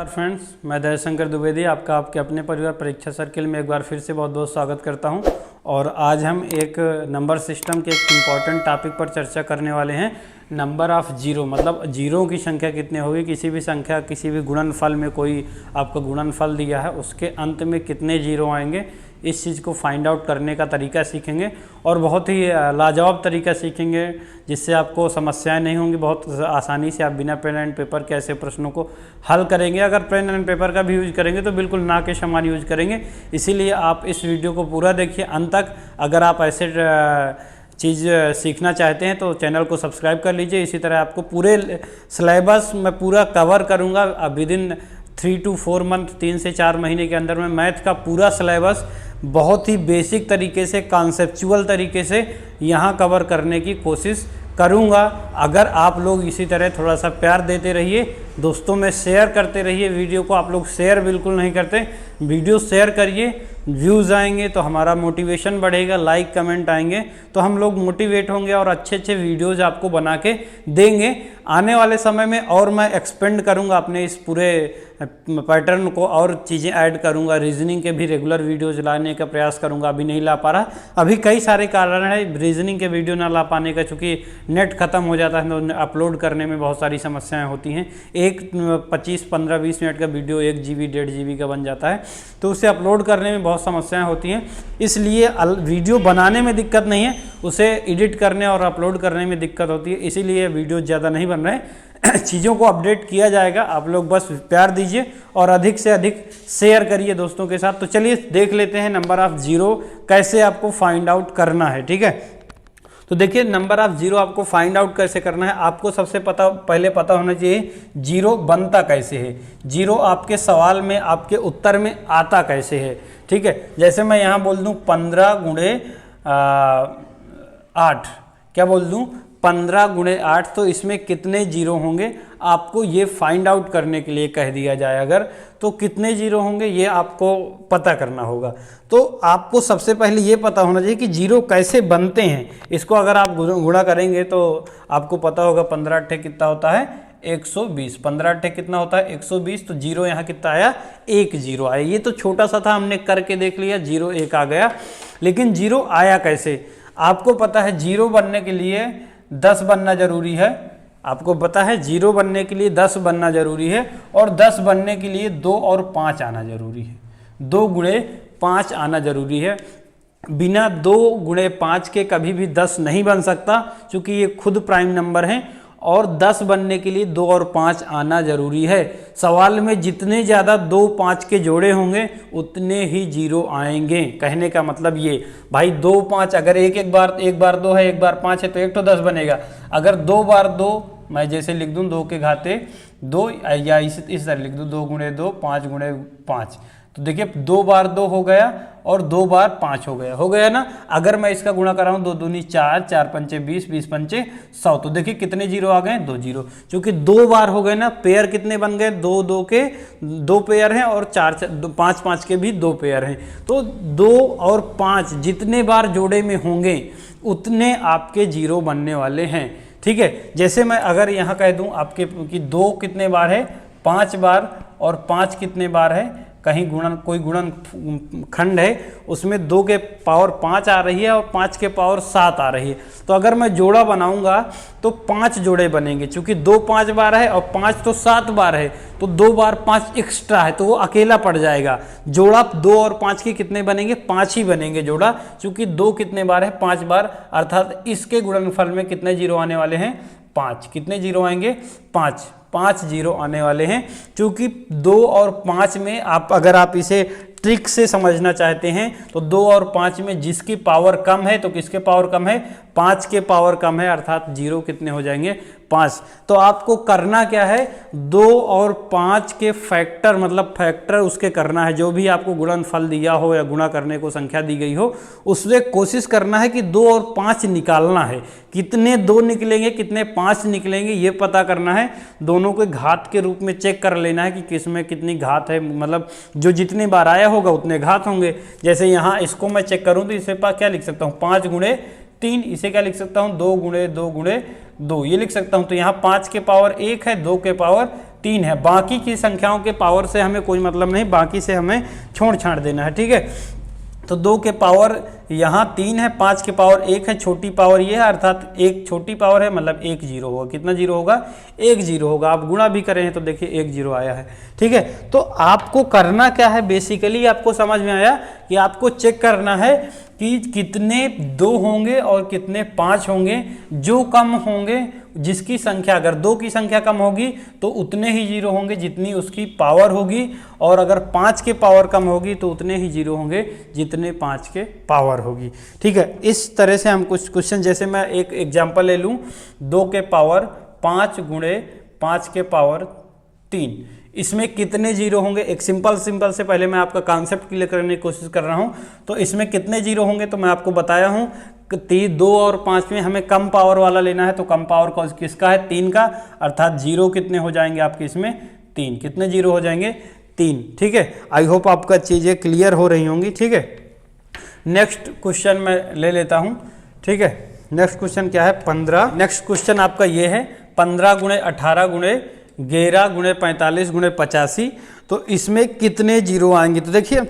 Friends, मैं दयाशंकर द्विवेदी आपका आपके अपने परिवार परीक्षा सर्किल में एक बार फिर से बहुत बहुत स्वागत करता हूं। और आज हम एक नंबर सिस्टम के एक इम्पॉर्टेंट टॉपिक पर चर्चा करने वाले हैं। नंबर ऑफ़ जीरो, मतलब जीरो की संख्या कितनी होगी। किसी भी संख्या, किसी भी गुणनफल में कोई आपका गुणनफल दिया है, उसके अंत में कितने जीरो आएंगे, इस चीज़ को फाइंड आउट करने का तरीका सीखेंगे और बहुत ही लाजवाब तरीका सीखेंगे, जिससे आपको समस्याएं नहीं होंगी। बहुत आसानी से आप बिना पेन एंड पेपर के ऐसे प्रश्नों को हल करेंगे। अगर पेन एंड पेपर का भी यूज करेंगे तो बिल्कुल ना के समान यूज करेंगे। इसीलिए आप इस वीडियो को पूरा देखिए अंत तक। अगर आप ऐसे चीज़ सीखना चाहते हैं तो चैनल को सब्सक्राइब कर लीजिए। इसी तरह आपको पूरे सिलेबस मैं पूरा कवर करूँगा विद इन 3 to 4 मंथ, 3 से 4 महीने के अंदर में मैथ का पूरा सिलेबस बहुत ही बेसिक तरीके से, कॉन्सेप्चुअल तरीके से यहाँ कवर करने की कोशिश करूँगा। अगर आप लोग इसी तरह थोड़ा सा प्यार देते रहिए, दोस्तों में शेयर करते रहिए वीडियो को। आप लोग शेयर बिल्कुल नहीं करते, वीडियो शेयर करिए, व्यूज़ आएंगे तो हमारा मोटिवेशन बढ़ेगा, लाइक कमेंट आएंगे तो हम लोग मोटिवेट होंगे और अच्छे अच्छे वीडियोज़ आपको बना के देंगे आने वाले समय में। और मैं एक्सपेंड करूंगा अपने इस पूरे पैटर्न को, और चीज़ें ऐड करूंगा। रीजनिंग के भी रेगुलर वीडियोज़ लाने का प्रयास करूंगा। अभी नहीं ला पा रहा, अभी कई सारे कारण हैं रीजनिंग के वीडियो ना ला पाने का, चूँकि नेट ख़त्म हो जाता है तो अपलोड करने में बहुत सारी समस्याएँ होती हैं। एक 25, 15, 20 मिनट का वीडियो 1 GB 1.5 GB का बन जाता है, तो उसे अपलोड करने में बहुत समस्याएं होती हैं। इसलिए वीडियो बनाने में दिक्कत नहीं है, उसे एडिट करने और अपलोड करने में दिक्कत होती है। इसीलिए वीडियो ज़्यादा नहीं बन रहे चीज़ों को अपडेट किया जाएगा। आप लोग बस प्यार दीजिए और अधिक से अधिक शेयर करिए दोस्तों के साथ। तो चलिए देख लेते हैं नंबर ऑफ़ जीरो कैसे आपको फाइंड आउट करना है। ठीक है, तो देखिए नंबर ऑफ जीरो आपको फाइंड आउट कैसे करना है। आपको सबसे पहले पता होना चाहिए जीरो बनता कैसे है, जीरो आपके सवाल में, आपके उत्तर में आता कैसे है। ठीक है, जैसे मैं यहाँ बोल दूँ 15 गुणे 8, क्या बोल दूँ 15 गुणे 8, तो इसमें कितने जीरो होंगे आपको ये फाइंड आउट करने के लिए कह दिया जाए अगर, तो कितने जीरो होंगे ये आपको पता करना होगा। तो आपको सबसे पहले ये पता होना चाहिए कि जीरो कैसे बनते हैं। इसको अगर आप गुणा करेंगे तो आपको पता होगा 15 अट्ठे कितना होता है 120, 15 अट्ठे कितना होता है 120, तो जीरो यहाँ कितना आया 1 जीरो आया। ये तो छोटा सा था, हमने करके देख लिया, जीरो 1 आ गया। लेकिन जीरो आया कैसे, आपको पता है जीरो बनने के लिए 10 बनना जरूरी है। आपको पता है जीरो बनने के लिए 10 बनना जरूरी है, और 10 बनने के लिए 2 और 5 आना जरूरी है। 2 गुणे 5 आना जरूरी है। बिना 2 गुणे 5 के कभी भी 10 नहीं बन सकता, क्योंकि ये खुद प्राइम नंबर है। और 10 बनने के लिए 2 और 5 आना जरूरी है। सवाल में जितने ज़्यादा 2 5 के जोड़े होंगे उतने ही जीरो आएंगे। कहने का मतलब ये भाई 2 5, अगर एक बार 2 है, एक बार 5 है, तो एक तो 10 बनेगा। अगर 2 बार 2, मैं जैसे लिख दूं 2 के घाते 2, या इस तरह लिख दूं 2 गुणे 2 5 गुणे 5, तो देखिए 2 बार 2 हो गया और 2 बार 5 हो गया ना। अगर मैं इसका गुणा कराऊं 2 दूनी 4, 4 पंचे 20, 20 पंचे 100, तो देखिए कितने जीरो आ गए 2 जीरो। क्योंकि 2 बार हो गए ना, पेयर कितने बन गए 2 2 के 2 पेयर हैं, और 5 5 के भी 2 पेयर हैं। तो 2 और 5 जितने बार जोड़े में होंगे उतने आपके जीरो बनने वाले हैं। ठीक है, जैसे मैं अगर यहाँ कह दूँ आपके कि 2 कितने बार है 5 बार, और 5 कितने बार है, कहीं कोई गुणन खंड है उसमें 2 के पावर 5 आ रही है और 5 के पावर 7 आ रही है, तो अगर मैं जोड़ा बनाऊंगा तो 5 जोड़े बनेंगे। चूंकि 2 5 बार है और 5 तो 7 बार है, तो 2 बार 5 एक्स्ट्रा है, तो वो अकेला पड़ जाएगा। जोड़ा 2 और 5 के कितने बनेंगे 5 ही बनेंगे जोड़ा, क्योंकि 2 कितने बार है 5 बार, अर्थात इसके गुणनफल में कितने जीरो आने वाले हैं 5। कितने जीरो आएंगे 5 जीरो आने वाले हैं। क्योंकि 2 और 5 में अगर आप इसे ट्रिक से समझना चाहते हैं तो 2 और 5 में जिसकी पावर कम है तो किसके पावर कम है 5 के पावर कम है, अर्थात जीरो कितने हो जाएंगे 5। तो आपको करना क्या है 2 और 5 के फैक्टर, मतलब फैक्टर उसके करना है। जो भी आपको गुणनफल दिया हो या गुणा करने को संख्या दी गई हो, उससे कोशिश करना है कि 2 और 5 निकालना है। कितने 2 निकलेंगे कितने 5 निकलेंगे ये पता करना है। दोनों के घात के रूप में चेक कर लेना है कि किस में कितनी घात है, मतलब जो जितने बार आया होगा उतने घात होंगे। जैसे यहाँ इसको मैं चेक करूँ तो इसे क्या लिख सकता हूँ 5 गुणे 3, इसे क्या लिख सकता हूँ 2 गुणे 2 गुणे 2, ये लिख सकता हूँ। तो यहाँ 5 के पावर 1 है, 2 के पावर 3 है। बाकी की संख्याओं के पावर से हमें कोई मतलब नहीं, बाकी से हमें छोड़ छाड़ देना है, ठीक है। तो 2 के पावर यहाँ 3 है, 5 के पावर 1 है, छोटी पावर ये है, अर्थात एक छोटी पावर है, मतलब 1 जीरो होगा। कितना जीरो होगा? 1 जीरो होगा। आप गुणा भी करें तो देखिए 1 जीरो आया है, ठीक है। तो आपको करना क्या है, बेसिकली आपको समझ में आया कि आपको चेक करना है कि कितने 2 होंगे और कितने 5 होंगे। जो कम होंगे, जिसकी संख्या अगर 2 की संख्या कम होगी तो उतने ही जीरो होंगे जितनी उसकी पावर होगी, और अगर 5 के पावर कम होगी तो उतने ही जीरो होंगे जितने 5 के पावर होगी, ठीक है। इस तरह से हम कुछ क्वेश्चन, जैसे मैं एक एग्जांपल ले लूँ, 2 के पावर 5 गुणे 5 के पावर 3, इसमें कितने जीरो होंगे। एक सिंपल से पहले मैं आपका कॉन्सेप्ट क्लियर करने की कोशिश कर रहा हूँ। तो इसमें कितने जीरो होंगे तो मैं आपको बताया हूँ, 2 और 5 में हमें कम पावर वाला लेना है। तो कम पावर किसका है? 3 का, अर्थात जीरो कितने हो जाएंगे आपके इसमें? 3। कितने जीरो हो जाएंगे? 3, ठीक है। आई होप आपका चीज़ें क्लियर हो रही होंगी, ठीक है। नेक्स्ट क्वेश्चन मैं ले लेता हूँ, ठीक है। नेक्स्ट क्वेश्चन क्या है? 15। नेक्स्ट क्वेश्चन आपका ये है, 15 गुणे 18 गुणे 11 गुणे 45 गुणे 85। तो इसमें कितने जीरो आएंगे? तो देखिए,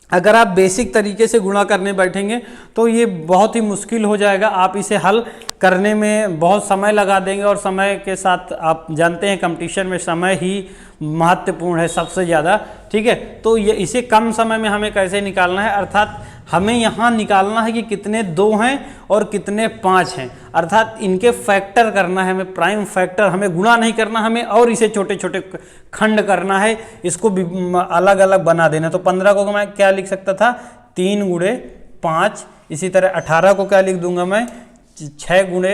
अगर आप बेसिक तरीके से गुणा करने बैठेंगे तो ये बहुत ही मुश्किल हो जाएगा। आप इसे हल करने में बहुत समय लगा देंगे, और समय के साथ आप जानते हैं कंपटीशन में समय ही महत्वपूर्ण है सबसे ज़्यादा, ठीक है। तो ये इसे कम समय में हमें कैसे निकालना है, अर्थात हमें यहाँ निकालना है कि कितने 2 हैं और कितने 5 हैं, अर्थात इनके फैक्टर करना है हमें, प्राइम फैक्टर। हमें गुणा नहीं करना, हमें और इसे छोटे छोटे खंड करना है, इसको भी अलग अलग बना देना। तो 15 को मैं क्या लिख सकता था? 3 गुणे 5। इसी तरह 18 को क्या लिख दूंगा मैं? 6 गुणे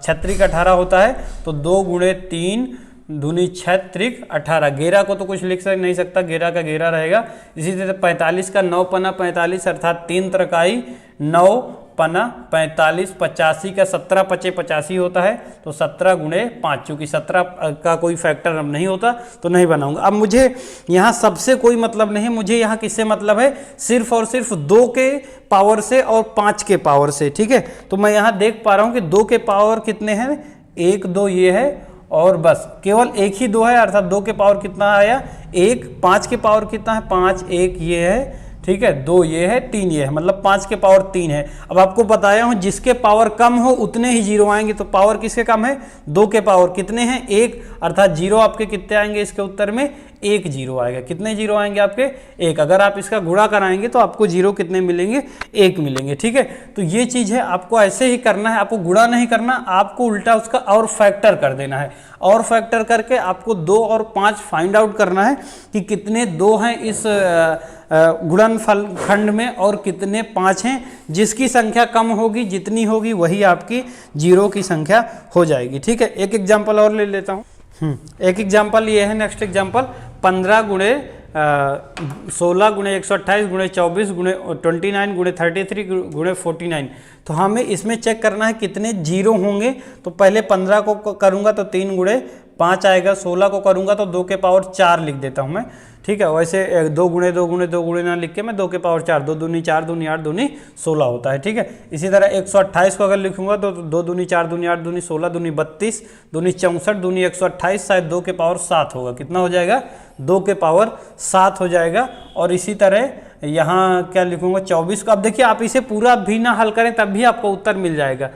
6 18 होता है, तो 2 गुणे 3 दूनी 6 18। 11 को तो कुछ लिख नहीं सकता, 11 का 11 रहेगा। इसी तरह 45 का 9 पना 45, अर्थात 3 3 9 पना 45। 85 का 17 पचे 85 होता है, तो 17 गुणे 5। चूँकि 17 का कोई फैक्टर अब नहीं होता तो नहीं बनाऊंगा। अब मुझे यहाँ सबसे कोई मतलब नहीं है, मुझे यहाँ किससे मतलब है? सिर्फ और सिर्फ 2 के पावर से और 5 के पावर से, ठीक है। तो मैं यहाँ देख पा रहा हूँ कि 2 के पावर कितने हैं? 1 2 ये है, और बस केवल एक ही 2 है, अर्थात 2 के पावर कितना आया? 1। 5 के पावर कितना है? 5 1 ये है, ठीक है। 2 ये है, 3 ये है, मतलब 5 के पावर 3 है। अब आपको बताया हूं जिसके पावर कम हो उतने ही जीरो आएंगे। तो पावर किसके कम है? 2 के पावर कितने हैं? 1, अर्थात जीरो आपके कितने आएंगे इसके उत्तर में? 1 जीरो आएगा। कितने जीरो आएंगे आपके? 1। अगर आप इसका गुणा कराएंगे तो आपको जीरो कितने मिलेंगे? 1 मिलेंगे, ठीक है। तो ये चीज़ है, आपको ऐसे ही करना है, आपको गुणा नहीं करना, आपको उल्टा उसका और फैक्टर कर देना है। और फैक्टर करके आपको 2 और 5 फाइंड आउट करना है कि कितने 2 हैं इस गुणनफल खंड में और कितने 5 हैं। जिसकी संख्या कम होगी, जितनी होगी, वही आपकी जीरो की संख्या हो जाएगी, ठीक है। एक एग्जाम्पल और ले लेता हूँ। एक एग्जाम्पल ये है, नेक्स्ट एग्जाम्पल 15 गुणे 16 गुणे 128 गुणे 24 गुणे 29 गुणे 33 गुणे 49। तो हमें इसमें चेक करना है कितने जीरो होंगे। तो पहले 15 को करूँगा तो 3 गुणे 5 आएगा। 16 को करूँगा तो 2 के पावर 4 लिख देता हूँ मैं, ठीक है। वैसे 2 गुणे 2 गुणे 2 गुणे ना लिख के मैं 2 के पावर 4, 2 दूनी 4 दूनी 8 दूनी 16 होता है, ठीक है। इसी तरह 128 को अगर लिखूंगा तो 2 दूनी 4 दूनी 8 दूनी 16 दूनी 32 दूनी 64 दूनी 128, शायद 2 के पावर 7 होगा। कितना हो जाएगा? 2 के पावर 7 हो जाएगा। और इसी तरह यहाँ क्या लिखूंगा? 24 को। अब देखिए, आप इसे पूरा भी ना हल करें तब भी आपको उत्तर मिल जाएगा,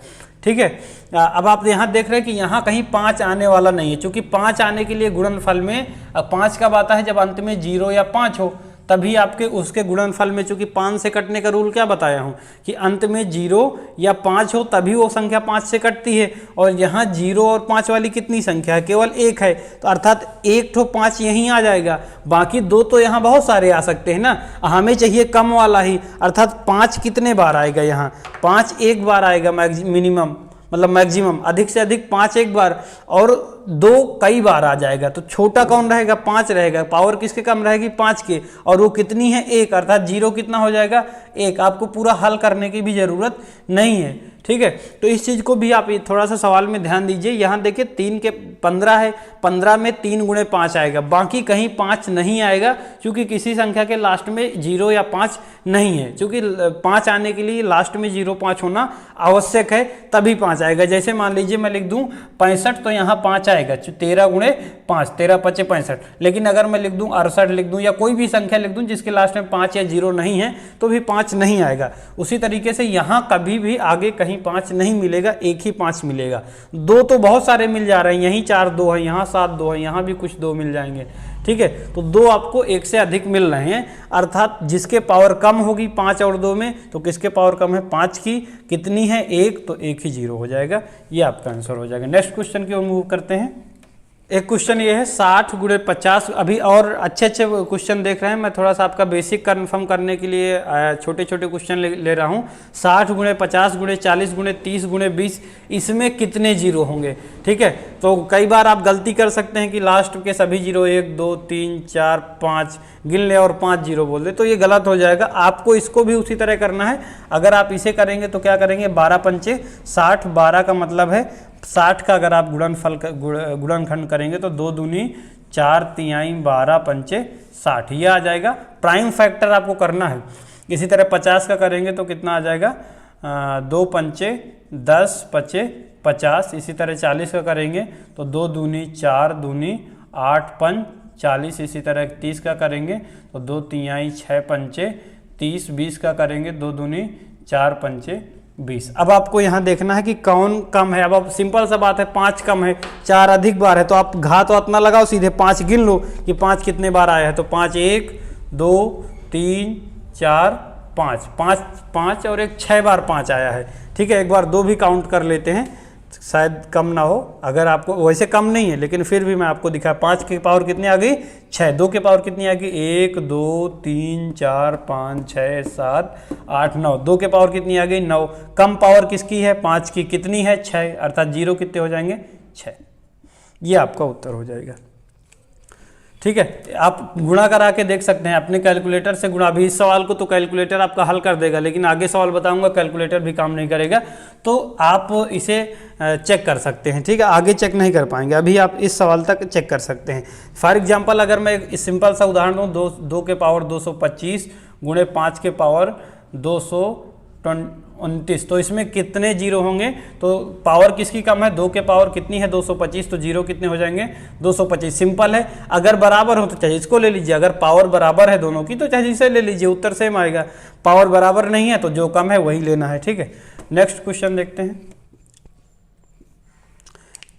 ठीक है। अब आप यहाँ देख रहे हैं कि यहाँ कहीं 5 आने वाला नहीं है, क्योंकि 5 आने के लिए गुणनफल में 5 कब आता है? जब अंत में 0 या 5 हो, तभी आपके उसके गुणनफल में, चूंकि 5 से कटने का रूल क्या बताया हूँ कि अंत में 0 या 5 हो तभी वो संख्या 5 से कटती है। और यहाँ 0 और 5 वाली कितनी संख्या है? केवल 1 है। तो अर्थात 1 ठो 5 यहीं आ जाएगा, बाकी 2 तो यहाँ बहुत सारे आ सकते हैं ना। हमें चाहिए कम वाला ही, अर्थात 5 कितने बार आएगा? यहाँ 5 1 बार आएगा मिनिमम, मतलब मैक्सिमम। अधिक से अधिक 5 1 बार, और 2 कई बार आ जाएगा। तो छोटा कौन रहेगा? 5 रहेगा। पावर किसके कम रहेगी? 5 के। और वो कितनी है? 1, अर्थात जीरो कितना हो जाएगा? 1। आपको पूरा हल करने की भी जरूरत नहीं है, ठीक है। तो इस चीज़ को भी आप थोड़ा सा सवाल में ध्यान दीजिए। यहाँ देखिए 3 के 15 है, 15 में 3 गुणे 5 आएगा, बाकी कहीं 5 नहीं आएगा, क्योंकि किसी संख्या के लास्ट में 0 या 5 नहीं है। क्योंकि 5 आने के लिए लास्ट में 0 5 होना आवश्यक है, तभी 5 आएगा। जैसे मान लीजिए मैं लिख दूँ 65, तो यहाँ 5 जाएगा। 13 गुणे 5, 13 5 65। लेकिन अगर मैं लिख दूं 68 लिख दूं या कोई भी संख्या लिख दूं जिसके लास्ट में 5 या 0 नहीं है तो भी 5 नहीं आएगा। उसी तरीके से यहाँ कभी भी आगे कहीं 5 नहीं मिलेगा, एक ही 5 मिलेगा। 2 तो बहुत सारे मिल जा रहे हैं, यहीं 4 2 है, यहाँ 7 2 है, यहाँ भी कुछ 2 मिल जाएंगे, ठीक है। तो 2 आपको एक से अधिक मिल रहे हैं, अर्थात जिसके पावर कम होगी 5 और 2 में, तो किसके पावर कम है 5 की, कितनी है 1, तो 1 ही 0 हो जाएगा, ये आपका आंसर हो जाएगा। नेक्स्ट क्वेश्चन की ओर मूव करते हैं। एक क्वेश्चन ये है 60 गुणे 50। अभी और अच्छे अच्छे क्वेश्चन देख रहे हैं, मैं थोड़ा सा आपका बेसिक कंफर्म करने के लिए छोटे छोटे क्वेश्चन ले रहा हूँ। 60 गुणे 50 गुणे 40 गुणे 30 गुणे 20, इसमें कितने जीरो होंगे, ठीक है। तो कई बार आप गलती कर सकते हैं कि लास्ट के सभी जीरो 1 2 3 4 5 गिन ले और 5 जीरो बोल दे, तो ये गलत हो जाएगा। आपको इसको भी उसी तरह करना है। अगर आप इसे करेंगे तो क्या करेंगे, 12 पंचे 60, 12 का मतलब है 60 का अगर आप गुणनखंड करेंगे तो 2 दूनी 4 तिहाई 12 पंचे 60, ये आ जाएगा। प्राइम फैक्टर आपको करना है। इसी तरह 50 का करेंगे तो कितना आ जाएगा, 2 पंचे 10 पचे 50। इसी तरह 40 का करेंगे तो 2 दूनी 4 दूनी 8 पंच 40। इसी तरह 30 का करेंगे तो 2 तिहाई 6 पंचे 30। 20 का करेंगे 2 दूनी 4 पंचे 20। अब आपको यहाँ देखना है कि कौन कम है। अब सिंपल सा बात है, 5 कम है, 4 अधिक बार है, तो आप घात उतना लगाओ, सीधे 5 गिन लो कि 5 कितने बार आया है। तो 5 1 2 3 4 5, 5 और 1 6 बार 5 आया है, ठीक है। एक बार 2 भी काउंट कर लेते हैं, शायद कम ना हो। अगर आपको वैसे कम नहीं है लेकिन फिर भी मैं आपको दिखाया, 5 की पावर कितनी आ गई 6, 2 की पावर कितनी आ गई 1 2 3 4 5 6 7 8 9, 2 के पावर कितनी आ गई 9। कम पावर किसकी है 5 की, कितनी है 6, अर्थात जीरो कितने हो जाएंगे 6। ये आपका उत्तर हो जाएगा, ठीक है। आप गुणा करा के देख सकते हैं अपने कैलकुलेटर से गुणा। अभी इस सवाल को तो कैलकुलेटर आपका हल कर देगा, लेकिन आगे सवाल बताऊंगा कैलकुलेटर भी काम नहीं करेगा, तो आप इसे चेक कर सकते हैं, ठीक है। आगे चेक नहीं कर पाएंगे, अभी आप इस सवाल तक चेक कर सकते हैं। फॉर एग्जांपल अगर मैं एक सिंपल सा उदाहरण दूँ, 2 के पावर 225 गुणे 5 के पावर 229, तो इसमें कितने जीरो होंगे। तो पावर किसकी कम है, 2 के पावर कितनी है 225, तो जीरो कितने हो जाएंगे 225। सिंपल है, अगर बराबर हो तो चाहे इसको ले लीजिए, अगर पावर बराबर है दोनों की तो चाहे इसे ले लीजिए, उत्तर सेम आएगा। पावर बराबर नहीं है तो जो कम है वही लेना है, ठीक है। नेक्स्ट क्वेश्चन देखते हैं।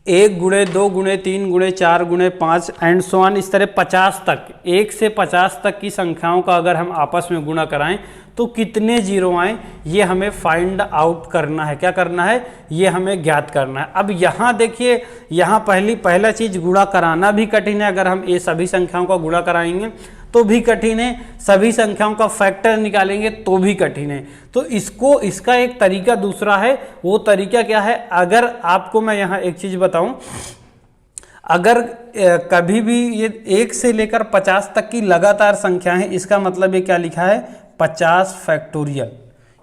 1 गुणे 2 गुणे 3 गुणे 4 गुणे 5 एंड सो ऑन, इस तरह 50 तक, 1 से 50 तक की संख्याओं का अगर हम आपस में गुणा कराएं तो कितने जीरो आए, ये हमें फाइंड आउट करना है। क्या करना है, ये हमें ज्ञात करना है। अब यहाँ देखिए, यहाँ पहला चीज गुणा कराना भी कठिन है। अगर हम ये सभी संख्याओं का गुणा कराएंगे तो भी कठिन है, सभी संख्याओं का फैक्टर निकालेंगे तो भी कठिन है। तो इसका एक तरीका दूसरा है। वो तरीका क्या है, अगर आपको मैं यहाँ एक चीज बताऊं, अगर कभी भी ये 1 से लेकर 50 तक की लगातार संख्या है, इसका मतलब ये क्या लिखा है 50 फैक्टोरियल।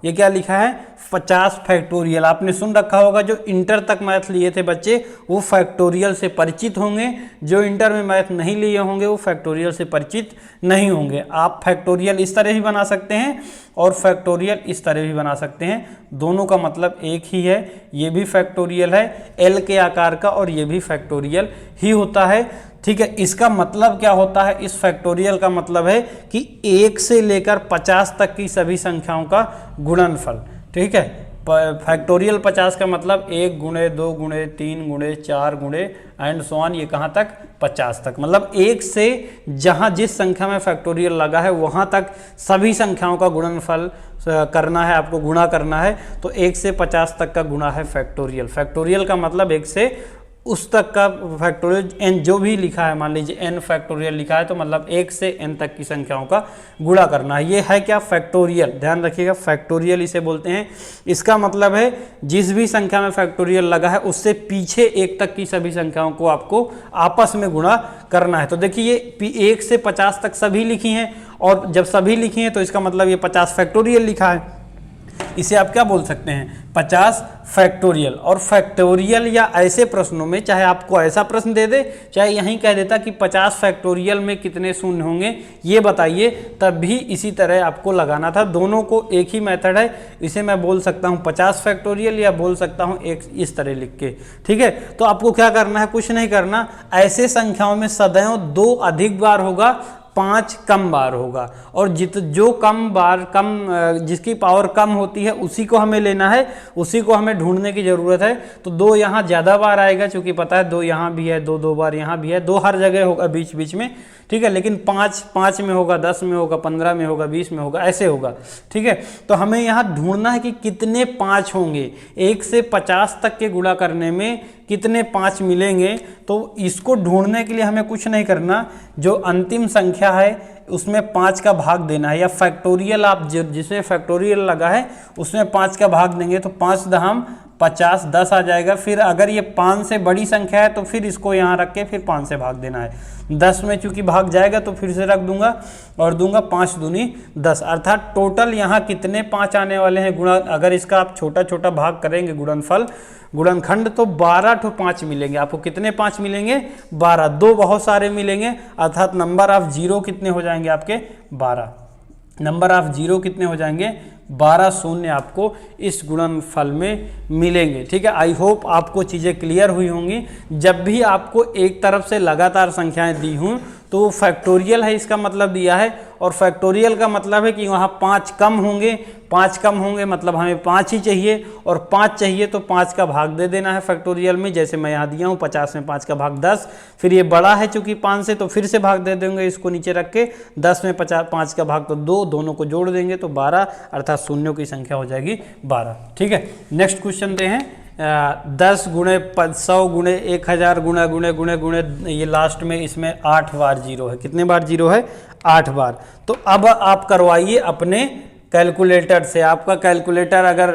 ये क्या लिखा है 50 फैक्टोरियल। आपने सुन रखा होगा, जो इंटर तक मैथ लिए थे बच्चे वो फैक्टोरियल से परिचित होंगे, जो इंटर में मैथ नहीं लिए होंगे वो फैक्टोरियल से परिचित नहीं होंगे। आप फैक्टोरियल इस तरह भी बना सकते हैं और फैक्टोरियल इस तरह भी बना सकते हैं, दोनों का मतलब एक ही है। ये भी फैक्टोरियल है एल के आकार का और ये भी फैक्टोरियल ही होता है, ठीक है। इसका मतलब क्या होता है, इस फैक्टोरियल का मतलब है कि 1 से लेकर 50 तक की सभी संख्याओं का गुणनफल, ठीक है। फैक्टोरियल 50 का मतलब 1 गुणे 2 गुणे 3 गुणे 4 गुणे एंड सो ऑन, ये कहाँ तक 50 तक। मतलब 1 से जहाँ जिस संख्या में फैक्टोरियल लगा है वहाँ तक सभी संख्याओं का गुणनफल करना है, आपको गुणा करना है। तो 1 से 50 तक का गुणा है फैक्टोरियल। फैक्टोरियल का मतलब 1 से उस तक का फैक्टोरियल, एन जो भी लिखा है, मान लीजिए एन फैक्टोरियल लिखा है तो मतलब 1 से एन तक की संख्याओं का गुणा करना है। ये है क्या फैक्टोरियल, ध्यान रखिएगा, फैक्टोरियल इसे बोलते हैं। इसका मतलब है जिस भी संख्या में फैक्टोरियल लगा है उससे पीछे 1 तक की सभी संख्याओं को आपको आपस में गुणा करना है। तो देखिए ये 1 से 50 तक सभी लिखी हैं, और जब सभी लिखी हैं तो इसका मतलब ये 50 फैक्टोरियल लिखा है। इसे आप क्या बोल सकते हैं 50 फैक्टोरियल। और फैक्टोरियल या ऐसे प्रश्नों में चाहे आपको ऐसा प्रश्न दे दे चाहे यहीं कह देता कि 50 फैक्टोरियल में कितने शून्य होंगे ये बताइए, तब भी इसी तरह आपको लगाना था। दोनों को एक ही मेथड है, इसे मैं बोल सकता हूँ 50 फैक्टोरियल या बोल सकता हूँ एक इस तरह लिख के। ठीक है, तो आपको क्या करना है, कुछ नहीं करना, ऐसे संख्याओं में सदैव 2 अधिक बार होगा, 5 कम बार होगा। और जो कम बार जिसकी पावर कम होती है उसी को हमें लेना है, उसी को हमें ढूंढने की ज़रूरत है। तो 2 यहाँ ज़्यादा बार आएगा, क्योंकि पता है 2 यहाँ भी है, 2 बार यहाँ भी है, 2 हर जगह होगा बीच बीच में। ठीक है, लेकिन 5 में होगा, 10 में होगा, 15 में होगा, 20 में होगा, ऐसे होगा। ठीक है, तो हमें यहाँ ढूंढना है कि कितने 5 होंगे, 1 से 50 तक के गुणा करने में कितने 5 मिलेंगे। तो इसको ढूंढने के लिए हमें कुछ नहीं करना, जो अंतिम संख्या है उसमें 5 का भाग देना है, या फैक्टोरियल आप जिसमें फैक्टोरियल लगा है उसमें 5 का भाग देंगे तो 5 दहम 50, 10 आ जाएगा। फिर अगर ये 5 से बड़ी संख्या है तो फिर इसको यहाँ रख के फिर 5 से भाग देना है। 10 में चूंकि भाग जाएगा तो फिर से रख दूंगा और दूंगा 5 दूनी 10, अर्थात टोटल यहाँ कितने 5 आने वाले हैं गुणा। अगर इसका आप छोटा छोटा भाग करेंगे गुणनखंड तो 12 ठो 5 मिलेंगे आपको। कितने 5 मिलेंगे? 12। 2 बहुत सारे मिलेंगे, अर्थात नंबर ऑफ जीरो कितने हो जाएंगे आपके? 12। नंबर ऑफ जीरो कितने हो जाएंगे? 12 शून्य आपको इस गुणनफल में मिलेंगे। ठीक है, आई होप आपको चीज़ें क्लियर हुई होंगी। जब भी आपको एक तरफ से लगातार संख्याएं दी हूँ तो फैक्टोरियल है, इसका मतलब दिया है, और फैक्टोरियल का मतलब है कि वहाँ 5 कम होंगे। 5 कम होंगे मतलब हमें 5 ही चाहिए, और 5 चाहिए तो 5 का भाग दे देना है फैक्टोरियल में। जैसे मैं यहाँ दिया हूँ 50 में 5 का भाग 10, फिर ये बड़ा है चूंकि 5 से तो फिर से भाग दे देंगे इसको नीचे रख के। 10 में 5 का भाग तो 2, दोनों को जोड़ देंगे तो 12, अर्थात शून्यों की संख्या हो जाएगी 12। ठीक है, नेक्स्ट क्वेश्चन दे हैं 10 गुणे 100 गुणे 1000 गुणे गुणे गुणे गुणे, ये लास्ट में इसमें 8 बार जीरो है। कितने बार जीरो है? 8 बार। तो अब आप करवाइए अपने कैलकुलेटर से। आपका कैलकुलेटर अगर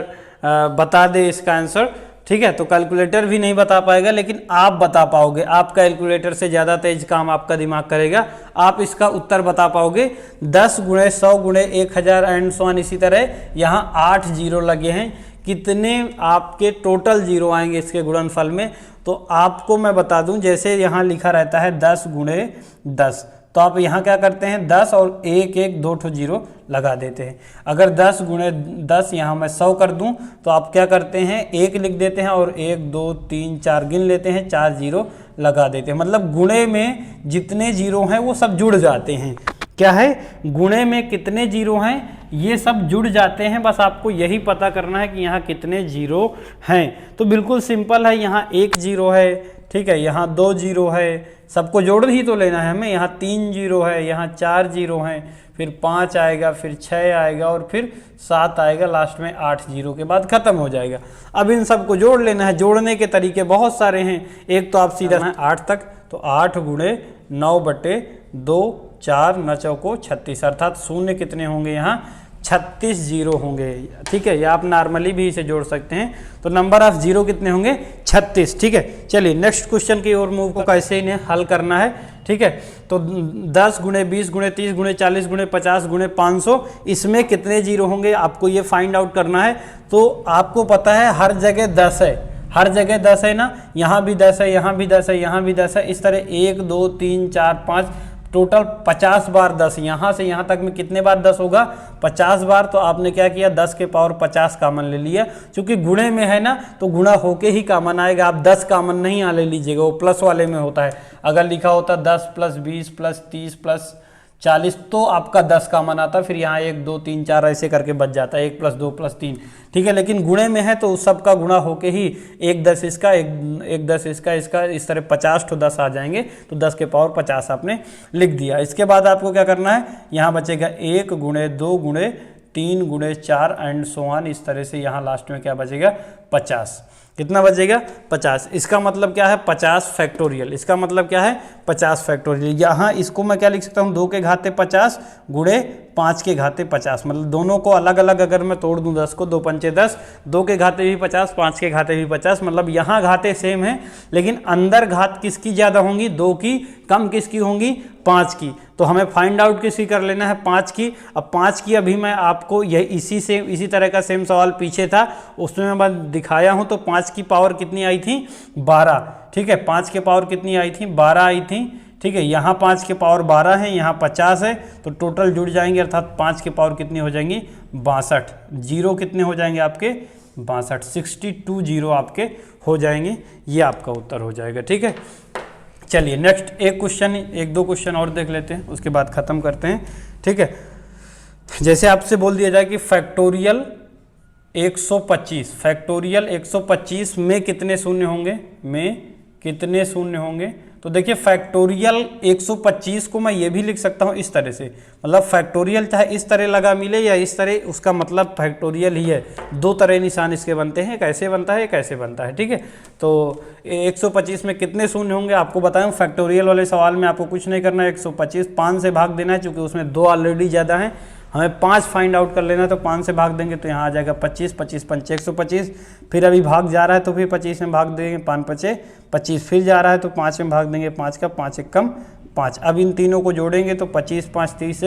बता दे इसका आंसर, ठीक है, तो कैलकुलेटर भी नहीं बता पाएगा, लेकिन आप बता पाओगे। आप कैलकुलेटर से ज़्यादा तेज काम आपका दिमाग करेगा, आप इसका उत्तर बता पाओगे। 10 गुणे 100 गुणे 1000 एंड सो ऑन, इसी तरह यहाँ 8 जीरो लगे हैं। कितने आपके टोटल जीरो आएंगे इसके गुणनफल में? तो आपको मैं बता दूं, जैसे यहाँ लिखा रहता है 10 गुणे 10, तो आप यहाँ क्या करते हैं 10 और 1 1 2 ठो जीरो लगा देते हैं। अगर 10 गुणे 10 यहाँ मैं 100 कर दूं तो आप क्या करते हैं 1 लिख देते हैं और 1 2 3 4 गिन लेते हैं, 4 जीरो लगा देते हैं। मतलब गुणे में जितने जीरो हैं वो सब जुड़ जाते हैं। क्या है? गुणे में कितने जीरो हैं ये सब जुड़ जाते हैं। बस आपको यही पता करना है कि यहाँ कितने जीरो हैं। तो बिल्कुल सिंपल है, यहाँ 1 जीरो है, ठीक है, यहाँ 2 जीरो है, सबको जोड़ ही तो लेना है हमें। यहाँ 3 जीरो है, यहाँ 4 जीरो हैं, फिर 5 आएगा, फिर 6 आएगा और फिर 7 आएगा, लास्ट में 8 जीरो के बाद खत्म हो जाएगा। अब इन सबको जोड़ लेना है। जोड़ने के तरीके बहुत सारे हैं। एक तो आप सीधा 8 तक, तो 8 गुणे 9 बटे 2, 4 9 चौको 36, अर्थात शून्य कितने होंगे यहाँ? 36 जीरो होंगे। ठीक है, या आप नॉर्मली भी इसे जोड़ सकते हैं। तो नंबर ऑफ जीरो कितने होंगे? 36। ठीक है, चलिए नेक्स्ट क्वेश्चन की ओर मूव को कैसे इन्हें हल करना है। ठीक है, तो 10 गुणे 20 गुणे 30 गुणे 40 गुणे 50 गुणे 500, इसमें कितने जीरो होंगे आपको ये फाइंड आउट करना है। तो आपको पता है हर जगह 10 है, हर जगह 10 है ना, यहाँ भी 10 है, यहाँ भी 10 है, यहाँ भी 10 है, इस तरह 1 2 3 4 5 टोटल 50 बार 10। यहाँ से यहाँ तक में कितने बार 10 होगा? 50 बार। तो आपने क्या किया 10 के पावर 50 कामन ले लिया। क्योंकि गुणे में है ना तो गुणा होके ही कामन आएगा। आप 10 कामन नहीं ले लीजिएगा, वो प्लस वाले में होता है। अगर लिखा होता 10 + 20 + 30 + 40 तो आपका 10 कामन आता, फिर यहाँ 1 2 3 4 ऐसे करके बच जाता है, 1 + 2 + 3। ठीक है, लेकिन गुणे में है तो उस सब का गुणा होके ही 1 10 इसका 1 10 इसका इस तरह 50 ठो 10 आ जाएंगे। तो 10 के पावर 50 आपने लिख दिया। इसके बाद आपको क्या करना है, यहाँ बचेगा 1 गुणे 2 गुणे 3 गुणे 4 एंड सो ऑन, इस तरह से यहाँ लास्ट में क्या बचेगा? 50। कितना बचेगा 50। इसका मतलब क्या है 50 फैक्टोरियल, इसका मतलब क्या है 50 फैक्टोरियल। यहाँ इसको मैं क्या लिख सकता हूँ 2 के घाते 50 गुणे 5 के घाते 50, मतलब दोनों को अलग अलग अगर मैं तोड़ दूँ 10 को, 2 पंचे 10, 2 के घाते भी 50, 5 के घाते भी 50, मतलब यहाँ घाते सेम है लेकिन अंदर घात किसकी ज़्यादा होंगी, 2 की, कम किसकी होंगी 5 की। तो हमें फाइंड आउट किसकी कर लेना है 5 की। अब 5 की अभी मैं आपको यह इसी तरह का सेम सवाल पीछे था उसमें मैं दिखाया हूँ। तो 5 की पावर कितनी आई थी 12, ठीक है, 5 के पावर कितनी आई थी 12 आई थी, ठीक है। यहाँ 5 के पावर 12 है, यहाँ 50 है, तो टोटल जुड़ जाएंगे अर्थात 5 के पावर कितनी हो जाएंगी 62, जीरो कितने हो जाएंगे आपके 62, 62 जीरो आपके हो जाएंगे। ये आपका उत्तर हो जाएगा, ठीक है। चलिए नेक्स्ट एक क्वेश्चन, एक दो क्वेश्चन और देख लेते हैं उसके बाद ख़त्म करते हैं, ठीक है। जैसे आपसे बोल दिया जाए कि फैक्टोरियल 125, फैक्टोरियल 125 में कितने शून्य होंगे, में कितने शून्य होंगे। तो देखिए फैक्टोरियल 125 को मैं ये भी लिख सकता हूँ इस तरह से, मतलब फैक्टोरियल चाहे इस तरह लगा मिले या इस तरह, उसका मतलब फैक्टोरियल ही है। दो तरह निशान इसके बनते हैं, कैसे बनता है कैसे बनता है, ठीक है। तो 125 में कितने शून्य होंगे आपको बताएं। फैक्टोरियल वाले सवाल में आपको कुछ नहीं करना है, 125 5 से भाग देना है, चूँकि उसमें 2 ऑलरेडी ज़्यादा हैं, हमें 5 फाइंड आउट कर लेना है। तो 5 से भाग देंगे तो यहाँ आ जाएगा 25, 25 पंचे 125, फिर अभी भाग जा रहा है तो फिर 25 में भाग देंगे, 5 पचे 25, फिर जा रहा है तो 5 में भाग देंगे, 5 का 5 एक कम 5। अब इन तीनों को जोड़ेंगे तो 25 5 30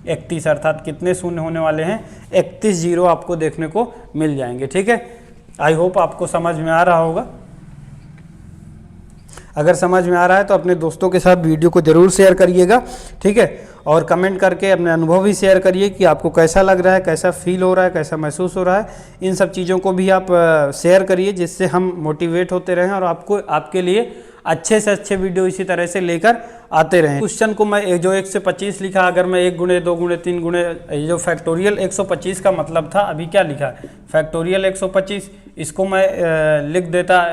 31, अर्थात कितने शून्य होने वाले हैं 31 जीरो आपको देखने को मिल जाएंगे, ठीक है। आई होप आपको समझ में आ रहा होगा। अगर समझ में आ रहा है तो अपने दोस्तों के साथ वीडियो को ज़रूर शेयर करिएगा, ठीक है। और कमेंट करके अपने अनुभव भी शेयर करिए कि आपको कैसा लग रहा है, कैसा फील हो रहा है, कैसा महसूस हो रहा है। इन सब चीज़ों को भी आप शेयर करिए जिससे हम मोटिवेट होते रहें और आपको आपके लिए अच्छे से अच्छे वीडियो इसी तरह से लेकर आते रहें। क्वेश्चन को मैं जो 1 से 25 लिखा, अगर मैं 1 गुणे 2 गुणे 3 गुणे, ये जो फैक्टोरियल 125 का मतलब था, अभी क्या लिखा फैक्टोरियल 125, इसको मैं लिख देता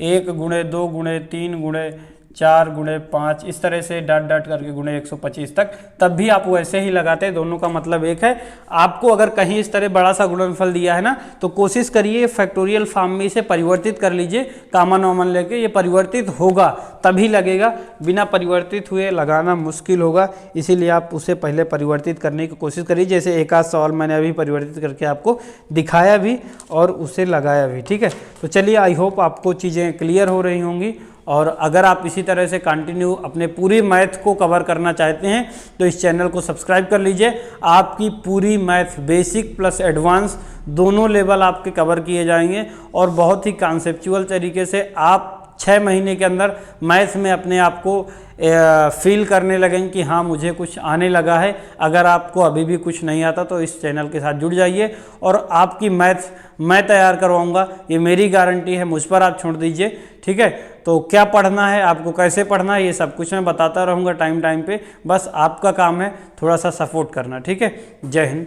1 गुणे 2 गुणे 3 गुणे 4 गुणे 5, इस तरह से डाट डाट करके गुणे 125 तक, तब भी आप वैसे ही लगाते, दोनों का मतलब एक है। आपको अगर कहीं इस तरह बड़ा सा गुणनफल दिया है ना, तो कोशिश करिए फैक्टोरियल फॉर्म में इसे परिवर्तित कर लीजिए, कॉमन वॉमन लेके, ये परिवर्तित होगा तभी लगेगा, बिना परिवर्तित हुए लगाना मुश्किल होगा, इसीलिए आप उसे पहले परिवर्तित करने की कोशिश करिए। जैसे एक आध सवाल मैंने अभी परिवर्तित करके आपको दिखाया भी और उसे लगाया भी, ठीक है। तो चलिए आई होप आपको चीज़ें क्लियर हो रही होंगी, और अगर आप इसी तरह से कंटिन्यू अपने पूरी मैथ को कवर करना चाहते हैं तो इस चैनल को सब्सक्राइब कर लीजिए। आपकी पूरी मैथ बेसिक प्लस एडवांस दोनों लेवल आपके कवर किए जाएंगे और बहुत ही कॉन्सेप्चुअल तरीके से आप 6 महीने के अंदर मैथ में अपने आप को फील करने लगेंगे कि हाँ मुझे कुछ आने लगा है। अगर आपको अभी भी कुछ नहीं आता तो इस चैनल के साथ जुड़ जाइए और आपकी मैथ मैं तैयार करवाऊंगा, ये मेरी गारंटी है, मुझ पर आप छोड़ दीजिए, ठीक है। तो क्या पढ़ना है आपको, कैसे पढ़ना है, ये सब कुछ मैं बताता रहूँगा टाइम पे, बस आपका काम है थोड़ा सा सपोर्ट करना, ठीक है। जय हिंद।